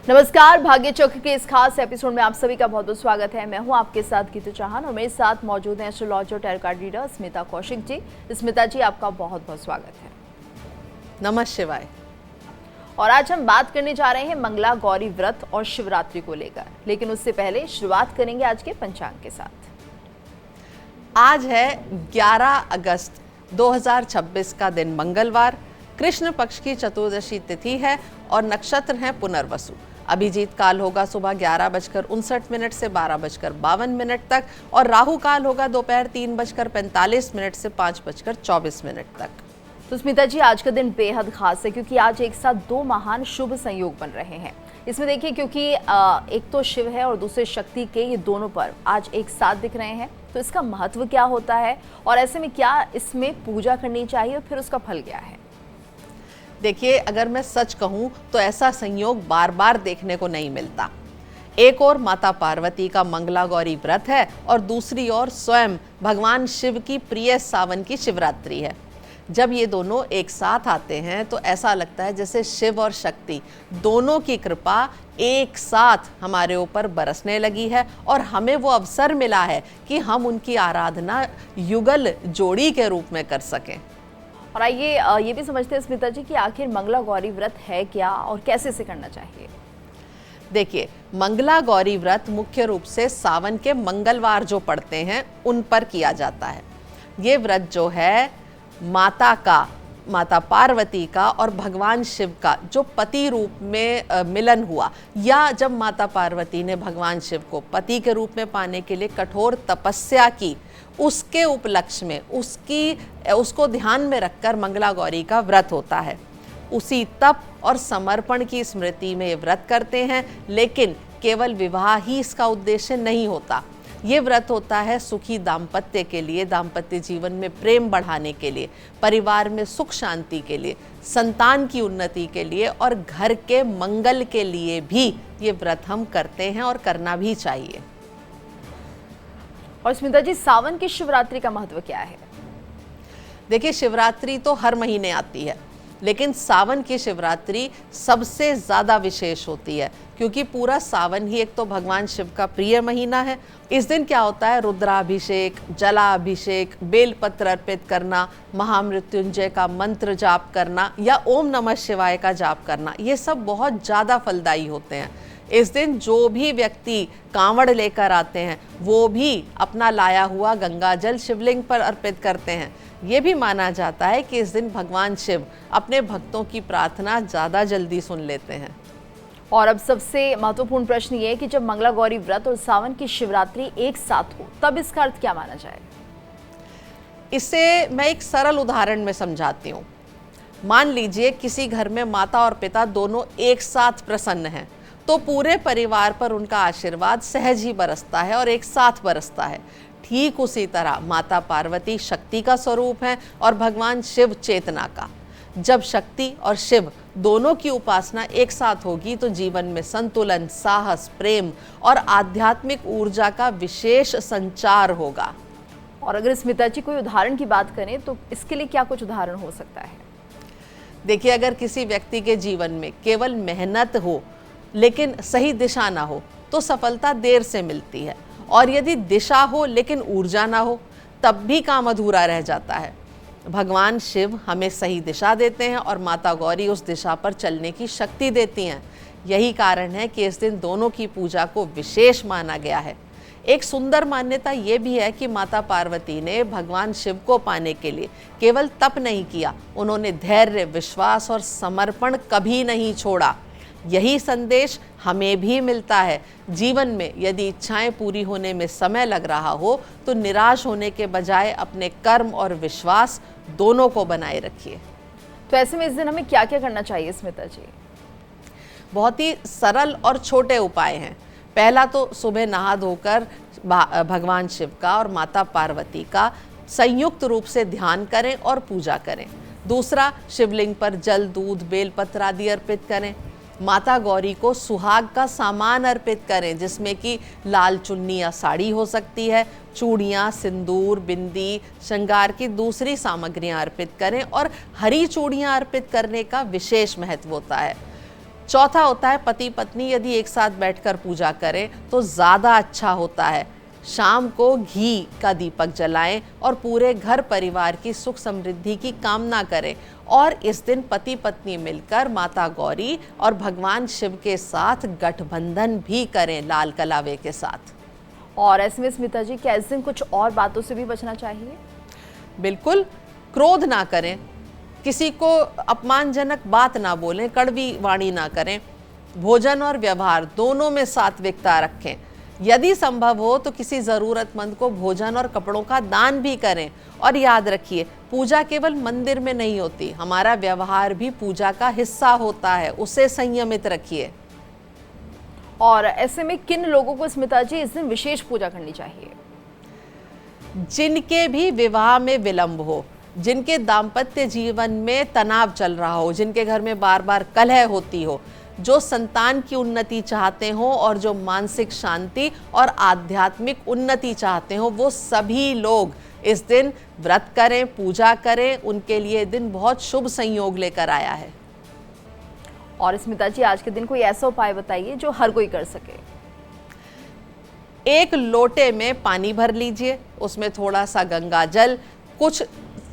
नमस्कार, भाग्य चक्र के इस खास एपिसोड में आप सभी का बहुत बहुत स्वागत है। मैं हूं आपके साथ गीतू चौहान और मेरे साथ मौजूद हैं astrologer tarot card reader Smita Kaushik ji. Smita ji, आपका बहुत बहुत स्वागत है। नमः शिवाय। और आज हम बात करने जा रहे हैं मंगला गौरी व्रत और शिवरात्रि को लेकर, लेकिन उससे पहले शुरुआत करेंगे आज के पंचांग के साथ। आज है 11 अगस्त 2026 का दिन मंगलवार। कृष्ण पक्ष की चतुर्दशी तिथि है और नक्षत्र है पुनर्वसु। अभिजीत काल होगा सुबह 11:59 से 12:52 तक और राहु काल होगा दोपहर 3:45 से 5:24 तक। तो स्मिता जी, आज का दिन बेहद खास है क्योंकि आज एक साथ दो महान शुभ संयोग बन रहे हैं। इसमें देखिए, क्योंकि एक तो शिव है और दूसरे शक्ति के, ये दोनों पर्व आज एक साथ दिख रहे हैं। तो इसका महत्व क्या होता है और ऐसे में क्या इसमें पूजा करनी चाहिए और फिर उसका फल क्या है? देखिए, अगर मैं सच कहूं तो ऐसा संयोग बार बार देखने को नहीं मिलता। एक और माता पार्वती का मंगला गौरी व्रत है और दूसरी ओर स्वयं भगवान शिव की प्रिय सावन की शिवरात्रि है। जब ये दोनों एक साथ आते हैं तो ऐसा लगता है जैसे शिव और शक्ति दोनों की कृपा एक साथ हमारे ऊपर बरसने लगी है और हमें वो अवसर मिला है कि हम उनकी आराधना युगल जोड़ी के रूप में कर सकें। और आइए ये भी समझते हैं स्मिता जी कि आखिर मंगला गौरी व्रत है क्या और कैसे इसे करना चाहिए। देखिए, मंगला गौरी व्रत मुख्य रूप से सावन के मंगलवार जो पड़ते हैं उन पर किया जाता है। ये व्रत जो है माता पार्वती का और भगवान शिव का जो पति रूप में मिलन हुआ, या जब माता पार्वती ने भगवान शिव को पति के रूप में पाने के लिए कठोर तपस्या की, उसके उपलक्ष्य में उसको ध्यान में रखकर मंगला गौरी का व्रत होता है। उसी तप और समर्पण की स्मृति में ये व्रत करते हैं, लेकिन केवल विवाह ही इसका उद्देश्य नहीं होता। ये व्रत होता है सुखी दाम्पत्य के लिए, दाम्पत्य जीवन में प्रेम बढ़ाने के लिए, परिवार में सुख शांति के लिए, संतान की उन्नति के लिए और घर के मंगल के लिए भी ये व्रत हम करते हैं और करना भी चाहिए। और स्मिता जी, सावन की शिवरात्रि का महत्व क्या है? देखिए, शिवरात्रि तो हर महीने आती है, लेकिन सावन की शिवरात्रि सबसे ज़्यादा विशेष होती है क्योंकि पूरा सावन ही एक तो भगवान शिव का प्रिय महीना है। इस दिन क्या होता है, रुद्राभिषेक, जलाभिषेक, बेलपत्र अर्पित करना, महामृत्युंजय का मंत्र जाप करना या ओम नमः शिवाय का जाप करना, ये सब बहुत ज़्यादा फलदायी होते हैं। इस दिन जो भी व्यक्ति कांवड़ लेकर आते हैं वो भी अपना लाया हुआ गंगा जल शिवलिंग पर अर्पित करते हैं। ये भी माना जाता है कि इस दिन भगवान शिव अपने भक्तों की प्रार्थना ज़्यादा जल्दी सुन लेते हैं। और अब सबसे महत्वपूर्ण प्रश्न ये है कि जब मंगला गौरी व्रत और सावन की शिवरात्रि एक साथ हो तब इसका अर्थ क्या माना जाए? इसे मैं एक सरल उदाहरण में समझाती हूँ। मान लीजिए किसी घर में माता और पिता दोनों एक साथ प्रसन्न हैं, तो पूरे परिवार पर उनका आशीर्वाद सहज ही बरसता है और एक साथ बरसता है। ठीक उसी तरह माता पार्वती शक्ति का स्वरूप है और भगवान शिव चेतना का। जब शक्ति और शिव दोनों की उपासना एक साथ होगी तो जीवन में संतुलन, साहस, प्रेम और आध्यात्मिक ऊर्जा का विशेष संचार होगा। और अगर स्मिता जी कोई उदाहरण की बात करें तो इसके लिए क्या कुछ उदाहरण हो सकता है? देखिए, अगर किसी व्यक्ति के जीवन में केवल मेहनत हो लेकिन सही दिशा ना हो तो सफलता देर से मिलती है, और यदि दिशा हो लेकिन ऊर्जा ना हो तब भी काम अधूरा रह जाता है। भगवान शिव हमें सही दिशा देते हैं और माता गौरी उस दिशा पर चलने की शक्ति देती हैं। यही कारण है कि इस दिन दोनों की पूजा को विशेष माना गया है। एक सुंदर मान्यता ये भी है कि माता पार्वती ने भगवान शिव को पाने के लिए केवल तप नहीं किया, उन्होंने धैर्य, विश्वास और समर्पण कभी नहीं छोड़ा। यही संदेश हमें भी मिलता है। जीवन में यदि इच्छाएं पूरी होने में समय लग रहा हो तो निराश होने के बजाय अपने कर्म और विश्वास दोनों को बनाए रखिए। तो ऐसे में इस दिन हमें क्या क्या करना चाहिए स्मिता जी? बहुत ही सरल और छोटे उपाय हैं। पहला तो सुबह नहा धोकर भगवान शिव का और माता पार्वती का संयुक्त रूप से ध्यान करें और पूजा करें। दूसरा, शिवलिंग पर जल, दूध, बेलपत्र आदि अर्पित करें। माता गौरी को सुहाग का सामान अर्पित करें, जिसमें कि लाल चुन्नी या साड़ी हो सकती है, चूड़ियाँ, सिंदूर, बिंदी, श्रृंगार की दूसरी सामग्रियाँ अर्पित करें और हरी चूड़ियाँ अर्पित करने का विशेष महत्व होता है। चौथा होता है पति पत्नी यदि एक साथ बैठकर पूजा करें तो ज़्यादा अच्छा होता है। शाम को घी का दीपक जलाएं और पूरे घर परिवार की सुख समृद्धि की कामना करें। और इस दिन पति पत्नी मिलकर माता गौरी और भगवान शिव के साथ गठबंधन भी करें लाल कलावे के साथ। और ऐसे में स्मिता जी, क्या इस दिन कुछ और बातों से भी बचना चाहिए? बिल्कुल, क्रोध ना करें, किसी को अपमानजनक बात ना बोलें, कड़वी वाणी ना करें, भोजन और व्यवहार दोनों में सात्विकता रखें। यदि संभव हो तो किसी ज़रूरतमंद को भोजन और कपड़ों का दान भी करें। और याद रखिए, पूजा केवल मंदिर में नहीं होती, हमारा व्यवहार भी पूजा का हिस्सा होता है, उसे संयमित रखिए। और ऐसे में किन लोगों को स्मिता जी इस दिन विशेष पूजा करनी चाहिए? जिनके भी विवाह में विलंब हो, जिनके दाम्पत्य जीवन में तनाव चल रहा हो, जिनके घर में बार बार कलह होती हो, जो संतान की उन्नति चाहते हो और जो मानसिक शांति और आध्यात्मिक उन्नति चाहते हो, वो सभी लोग इस दिन व्रत करें, पूजा करें। उनके लिए दिन बहुत शुभ संयोग लेकर आया है। और स्मिता जी, आज के दिन कोई ऐसा उपाय बताइए जो हर कोई कर सके। एक लोटे में पानी भर लीजिए, उसमें थोड़ा सा गंगा जल, कुछ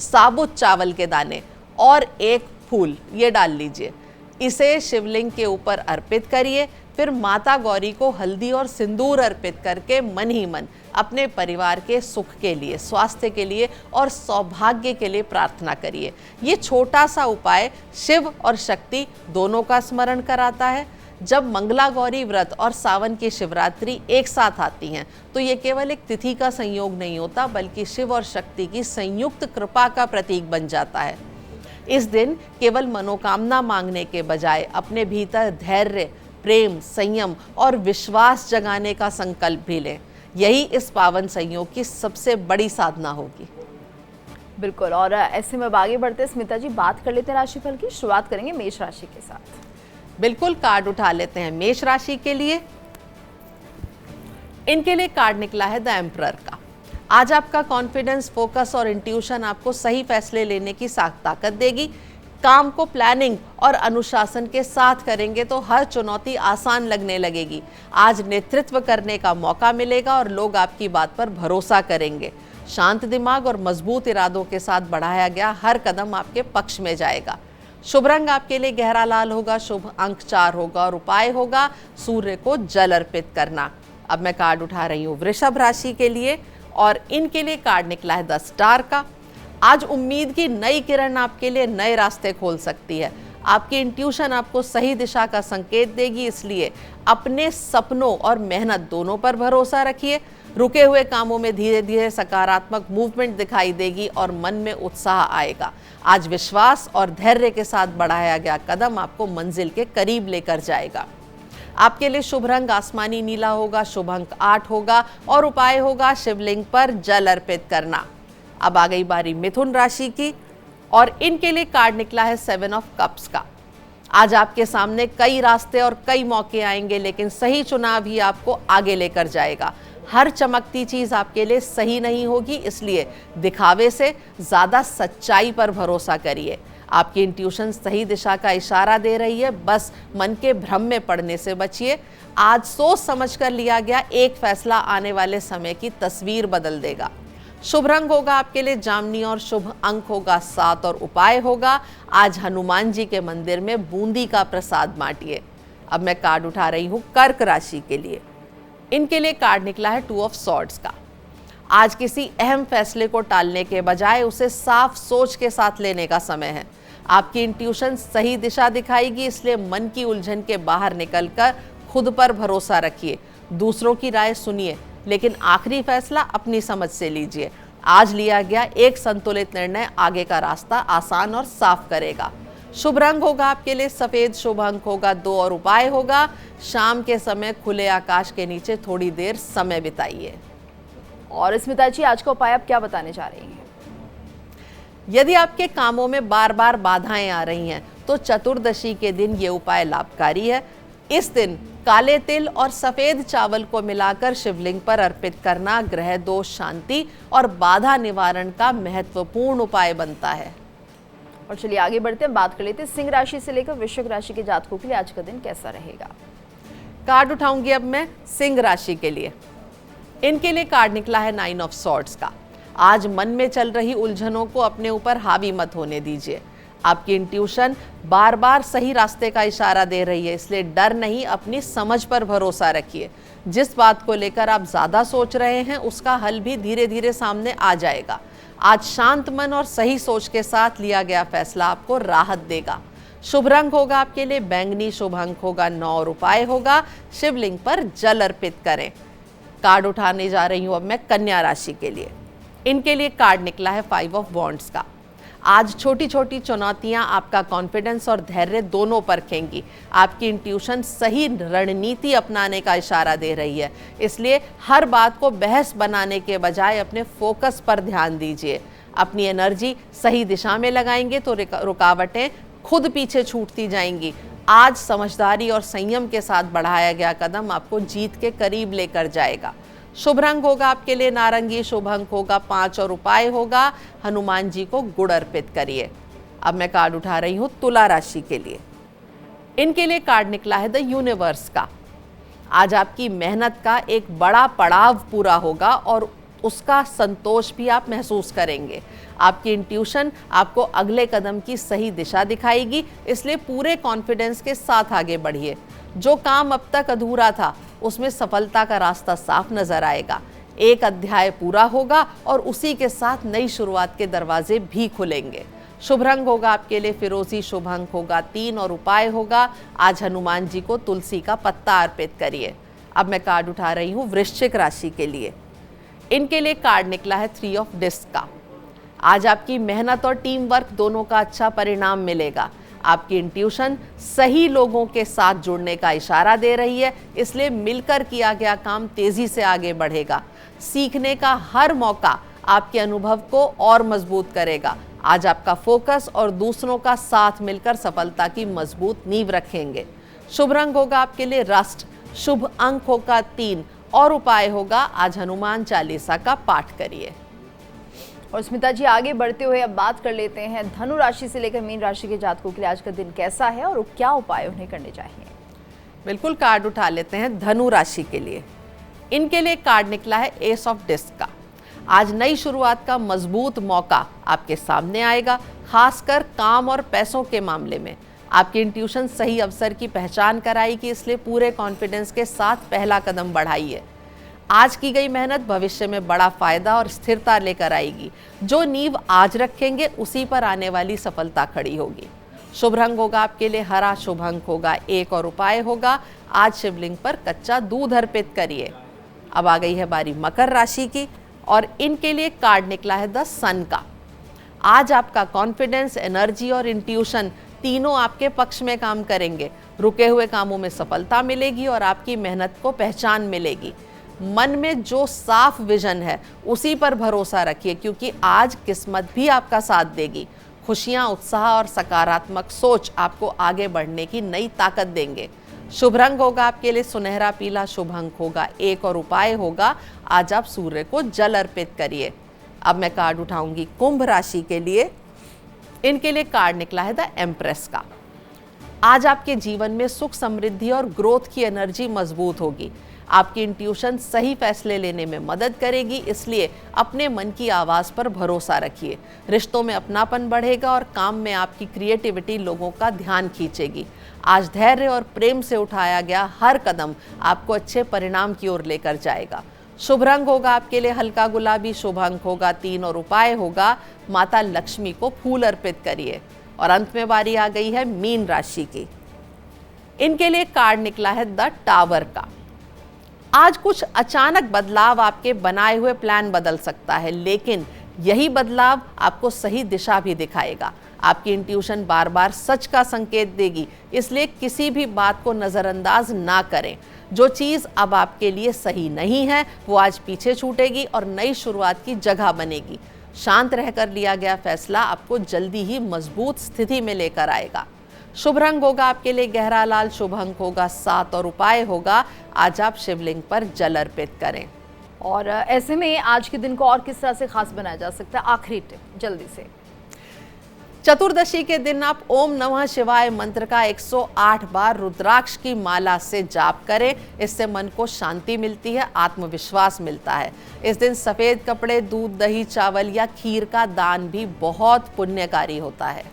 साबुत चावल के दाने और एक फूल ये डाल लीजिए। इसे शिवलिंग के ऊपर अर्पित करिए। फिर माता गौरी को हल्दी और सिंदूर अर्पित करके मन ही मन अपने परिवार के सुख के लिए, स्वास्थ्य के लिए और सौभाग्य के लिए प्रार्थना करिए। ये छोटा सा उपाय शिव और शक्ति दोनों का स्मरण कराता है। जब मंगला गौरी व्रत और सावन की शिवरात्रि एक साथ आती हैं तो ये केवल एक तिथि का संयोग नहीं होता, बल्कि शिव और शक्ति की संयुक्त कृपा का प्रतीक बन जाता है। इस दिन केवल मनोकामना मांगने के बजाय अपने भीतर धैर्य, प्रेम, संयम और विश्वास जगाने का संकल्प भी लें। यही इस पावन संयोग की सबसे बड़ी साधना होगी। बिल्कुल। और ऐसे में आगे बढ़ते स्मिता जी, बात कर लेते हैं राशिफल की। शुरुआत करेंगे मेष राशि के साथ। बिल्कुल, कार्ड उठा लेते हैं मेष राशि के लिए। इनके लिए कार्ड निकला है द एम्परर का। आज आपका कॉन्फिडेंस, फोकस और इंट्यूशन आपको सही फैसले लेने की ताकत देगी। काम को प्लानिंग और अनुशासन के साथ करेंगे तो हर चुनौती आसान लगने लगेगी। आज नेतृत्व करने का मौका मिलेगा और लोग आपकी बात पर भरोसा करेंगे। शांत दिमाग और मजबूत इरादों के साथ बढ़ाया गया हर कदम आपके पक्ष में जाएगा। शुभ रंग आपके लिए गहरा लाल होगा। शुभ अंक 4 होगा और उपाय होगा सूर्य को जल अर्पित करना। अब मैं कार्ड उठा रही हूँ वृषभ राशि के लिए और इनके लिए कार्ड निकला है 10 स्टार का। आज उम्मीद की नई किरण आपके लिए नए रास्ते खोल सकती है। आपकी इंट्यूशन आपको सही दिशा का संकेत देगी, इसलिए अपने सपनों और मेहनत दोनों पर भरोसा रखिए। रुके हुए कामों में धीरे धीरे सकारात्मक मूवमेंट दिखाई देगी और मन में उत्साह आएगा। आज विश्वास और धैर्य के साथ बढ़ाया गया कदम आपको मंजिल के करीब लेकर जाएगा। आपके लिए शुभ रंग आसमानी नीला होगा। शुभ अंक 8 होगा और उपाय होगा शिवलिंग पर जल अर्पित करना। अब आ गई बारी मिथुन राशि की और इनके लिए कार्ड निकला है 7 ऑफ कप्स का। आज आपके सामने कई रास्ते और कई मौके आएंगे, लेकिन सही चुनाव ही आपको आगे लेकर जाएगा। हर चमकती चीज आपके लिए सही नहीं होगी, इसलिए दिखावे से ज्यादा सच्चाई पर भरोसा करिए। आपकी इंट्यूशन सही दिशा का इशारा दे रही है, बस मन के भ्रम में पड़ने से बचिए। आज सोच समझकर लिया गया एक फैसला आने वाले समय की तस्वीर बदल देगा। शुभ रंग होगा आपके लिए जामनी और शुभ अंक होगा 7 और उपाय होगा आज हनुमान जी के मंदिर में बूंदी का प्रसाद बांटिए। अब मैं कार्ड उठा रही हूँ कर्क राशि के लिए। इनके लिए कार्ड निकला है 2 ऑफ सॉर्ड्स का। आज किसी अहम फैसले को टालने के बजाय उसे साफ सोच के साथ लेने का समय है। आपकी इंट्यूशन सही दिशा दिखाएगी, इसलिए मन की उलझन के बाहर निकलकर खुद पर भरोसा रखिए। दूसरों की राय सुनिए, लेकिन आखिरी फैसला अपनी समझ से लीजिए। आज लिया गया एक संतुलित निर्णय आगे का रास्ता आसान और साफ करेगा। शुभ रंग होगा आपके लिए सफेद। शुभ अंक होगा 2 और उपाय होगा शाम के समय खुले आकाश के नीचे थोड़ी देर समय बिताइए। और स्मिता जी, आज का उपाय आप क्या बताने जा रही हैं? यदि आपके कामों में बार बार बाधाएं आ रही हैं तो चतुर्दशी के दिन ये उपाय लाभकारी है। इस दिन काले तिल और सफेद चावल को मिलाकर शिवलिंग पर अर्पित करना ग्रह दोष शांति और बाधा निवारण का महत्वपूर्ण उपाय बनता है। और चलिए आगे बढ़ते हैं, बात कर लेते हैं सिंह राशि से लेकर वृश्चिक राशि के जातकों के लिए आज का दिन कैसा रहेगा। कार्ड उठाऊंगी अब मैं सिंह राशि के लिए। इनके लिए कार्ड निकला है 9 ऑफ सॉर्ड्स का। आज मन में चल रही उलझनों को अपने ऊपर हावी मत होने दीजिए। आपकी इंट्यूशन बार बार सही रास्ते का इशारा दे रही है, इसलिए डर नहीं, अपनी समझ पर भरोसा रखिए। जिस बात को लेकर आप ज़्यादा सोच रहे हैं उसका हल भी धीरे धीरे सामने आ जाएगा। आज शांत मन और सही सोच के साथ लिया गया फैसला आपको राहत देगा। शुभ रंग होगा आपके लिए बैंगनी, शुभ अंक होगा 9 और उपाय होगा शिवलिंग पर जल अर्पित करें। कार्ड उठाने जा रही हूँ अब मैं कन्या राशि के लिए। इनके लिए कार्ड निकला है 5 ऑफ वॉन्ड्स का। आज छोटी छोटी चुनौतियां आपका कॉन्फिडेंस और धैर्य दोनों परखेंगी। आपकी इंट्यूशन सही रणनीति अपनाने का इशारा दे रही है, इसलिए हर बात को बहस बनाने के बजाय अपने फोकस पर ध्यान दीजिए। अपनी एनर्जी सही दिशा में लगाएंगे तो रुकावटें खुद पीछे छूटती जाएंगी। आज समझदारी और संयम के साथ बढ़ाया गया कदम आपको जीत के करीब लेकर जाएगा। शुभ रंग होगा आपके लिए नारंगी, शुभ अंक होगा 5 और उपाय होगा हनुमान जी को गुड़ अर्पित करिए। अब मैं कार्ड उठा रही हूँ तुला राशि के लिए। इनके लिए कार्ड निकला है द यूनिवर्स का। आज आपकी मेहनत का एक बड़ा पड़ाव पूरा होगा और उसका संतोष भी आप महसूस करेंगे। आपकी इंट्यूशन आपको अगले कदम की सही दिशा दिखाएगी, इसलिए पूरे कॉन्फिडेंस के साथ आगे बढ़िए। जो काम अब तक अधूरा था उसमें सफलता का रास्ता साफ नजर आएगा। एक अध्याय पूरा होगा और उसी के साथ नई शुरुआत के दरवाजे भी खुलेंगे। शुभ रंग होगा आपके लिए फिरोजी, शुभ अंक होगा 3 और उपाय होगा आज हनुमान जी को तुलसी का पत्ता अर्पित करिए। अब मैं कार्ड उठा रही हूँ वृश्चिक राशि के लिए। इनके लिए कार्ड निकला है 3 ऑफ डिस्क का। आज आपकी मेहनत और टीम वर्क दोनों का अच्छा परिणाम मिलेगा। आपकी इंट्यूशन सही लोगों के साथ जुड़ने का इशारा दे रही है, इसलिए मिलकर किया गया काम तेजी से आगे बढ़ेगा। सीखने का हर मौका आपके अनुभव को और मजबूत करेगा। आज आपका फोकस और दूसरों का साथ मिलकर सफलता की मजबूत नींव रखेंगे। शुभ रंग होगा आपके लिए रस्ट, शुभ अंक होगा 3 और उपाय होगा आज हनुमान चालीसा का पाठ करिए। और स्मिता जी आगे बढ़ते हुए अब बात कर लेते हैं धनु राशि से लेकर मीन राशि के जातकों के लिए आज का दिन कैसा है और क्या उपाय उन्हें करने चाहिए। बिल्कुल, कार्ड उठा लेते हैं धनु राशि के लिए। इनके लिए कार्ड निकला है एस ऑफ डिस्क का। आज नई शुरुआत का मजबूत मौका आपके सामने आएगा, खासकर काम और पैसों के मामले में। आपकी इंट्यूशन सही अवसर की पहचान कराएगी, इसलिए पूरे कॉन्फिडेंस के साथ पहला कदम बढ़ाइए। आज की गई मेहनत भविष्य में बड़ा फायदा और स्थिरता लेकर आएगी। जो नींव आज रखेंगे उसी पर आने वाली सफलता खड़ी होगी। शुभ रंग होगा आपके लिए हरा, शुभ अंक होगा 1 और उपाय होगा आज शिवलिंग पर कच्चा दूध अर्पित करिए। अब आ गई है बारी मकर राशि की और इनके लिए कार्ड निकला है द सन का। आज आपका कॉन्फिडेंस, एनर्जी और इंट्यूशन तीनों आपके पक्ष में काम करेंगे। रुके हुए कामों में सफलता मिलेगी और आपकी मेहनत को पहचान मिलेगी। मन में जो साफ विजन है उसी पर भरोसा रखिए, क्योंकि आज किस्मत भी आपका साथ देगी। खुशियां, उत्साह और सकारात्मक सोच आपको आगे बढ़ने की नई ताकत देंगे। शुभ रंग होगा आपके लिए सुनहरा पीला, शुभ अंक होगा 1 और उपाय होगा आज आप सूर्य को जल अर्पित करिए। अब मैं कार्ड उठाऊंगी कुंभ राशि के लिए। इनके लिए कार्ड निकला है द एम्प्रेस का। आज आपके जीवन में सुख, समृद्धि और ग्रोथ की एनर्जी मजबूत होगी। आपकी इंट्यूशन सही फैसले लेने में मदद करेगी, इसलिए अपने मन की आवाज़ पर भरोसा रखिए। रिश्तों में अपनापन बढ़ेगा और काम में आपकी क्रिएटिविटी लोगों का ध्यान खींचेगी। आज धैर्य और प्रेम से उठाया गया हर कदम आपको अच्छे परिणाम की ओर लेकर जाएगा। शुभ रंग होगा आपके लिए हल्का गुलाबी, शुभ अंक होगा 3 और उपाय होगा माता लक्ष्मी को फूल अर्पित करिए। और अंत में बारी आ गई है मीन राशि की। इनके लिए कार्ड निकला है द टावर का। आज कुछ अचानक बदलाव आपके बनाए हुए प्लान बदल सकता है, लेकिन यही बदलाव आपको सही दिशा भी दिखाएगा। आपकी इंट्यूशन बार बार सच का संकेत देगी, इसलिए किसी भी बात को नज़रअंदाज ना करें। जो चीज़ अब आपके लिए सही नहीं है वो आज पीछे छूटेगी और नई शुरुआत की जगह बनेगी। शांत रहकर लिया गया फैसला आपको जल्दी ही मजबूत स्थिति में लेकर आएगा। शुभ रंग होगा आपके लिए गहरा लाल, शुभ अंक होगा 7 और उपाय होगा आज आप शिवलिंग पर जल अर्पित करें। और ऐसे में आज के दिन को और किस तरह से खास बनाया जा सकता है, आखिरी टिप जल्दी से। चतुर्दशी के दिन आप ओम नमः शिवाय मंत्र का 108 बार रुद्राक्ष की माला से जाप करें। इससे मन को शांति मिलती है, आत्मविश्वास मिलता है। इस दिन सफेद कपड़े, दूध, दही, चावल या खीर का दान भी बहुत पुण्यकारी होता है।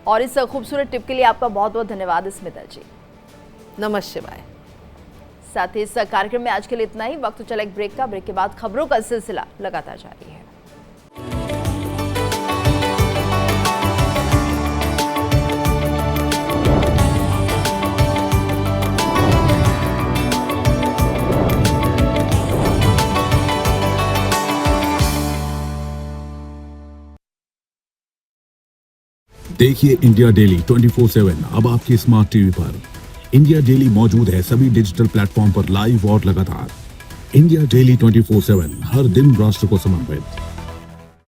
और इस खूबसूरत टिप के लिए आपका बहुत बहुत धन्यवाद स्मिता जी। नमः शिवाय। साथ ही इस कार्यक्रम में आज के लिए इतना ही। वक्त चला एक ब्रेक का। ब्रेक के बाद खबरों का सिलसिला लगातार जारी है। देखिए इंडिया डेली 24/7 अब आपके स्मार्ट टीवी पर। इंडिया डेली मौजूद है सभी डिजिटल प्लेटफॉर्म पर लाइव और लगातार। इंडिया डेली 24/7 हर दिन राष्ट्र को समर्पित।